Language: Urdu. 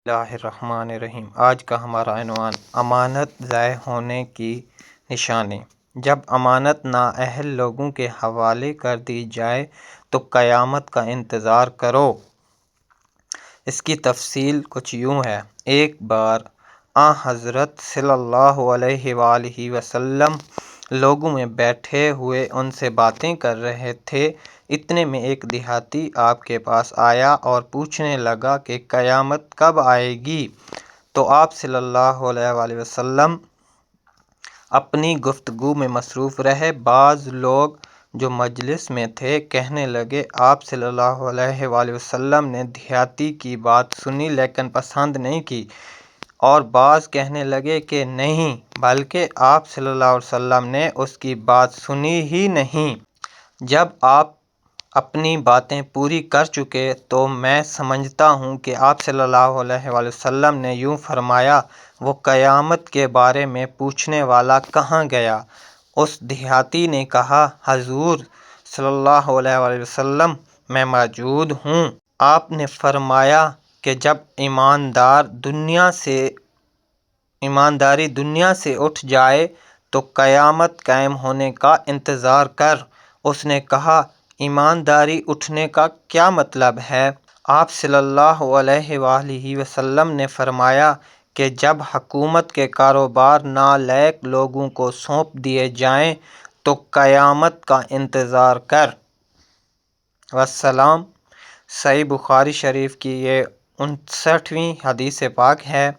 اللہ الرحمن الرحیم۔ آج کا ہمارا عنوان امانت ضائع ہونے کی نشانی۔ جب امانت نااہل لوگوں کے حوالے کر دی جائے تو قیامت کا انتظار کرو۔ اس کی تفصیل کچھ یوں ہے۔ ایک بار آن حضرت صلی اللہ علیہ وآلہ وسلم لوگوں میں بیٹھے ہوئے ان سے باتیں کر رہے تھے، اتنے میں ایک دیہاتی آپ کے پاس آیا اور پوچھنے لگا کہ قیامت کب آئے گی؟ تو آپ صلی اللہ علیہ وآلہ وسلم اپنی گفتگو میں مصروف رہے۔ بعض لوگ جو مجلس میں تھے کہنے لگے، آپ صلی اللہ علیہ وآلہ وسلم نے دیہاتی کی بات سنی لیکن پسند نہیں کی، اور بعض کہنے لگے کہ نہیں، بلکہ آپ صلی اللہ علیہ وسلم نے اس کی بات سنی ہی نہیں۔ جب آپ اپنی باتیں پوری کر چکے تو میں سمجھتا ہوں کہ آپ صلی اللہ علیہ وآلہ وسلم نے یوں فرمایا، وہ قیامت کے بارے میں پوچھنے والا کہاں گیا؟ اس دیہاتی نے کہا، حضور صلی اللہ علیہ وآلہ وسلم، میں موجود ہوں۔ آپ نے فرمایا کہ جب ایمانداری دنیا سے اٹھ جائے تو قیامت قائم ہونے کا انتظار کر۔ اس نے کہا، ایمانداری اٹھنے کا کیا مطلب ہے؟ آپ صلی اللہ علیہ وآلہ وسلم نے فرمایا کہ جب حکومت کے کاروبار نالائق لوگوں کو سونپ دیے جائیں تو قیامت کا انتظار کر۔ والسلام۔ صحیح بخاری شریف کی یہ 59ویں حدیث پاک ہے۔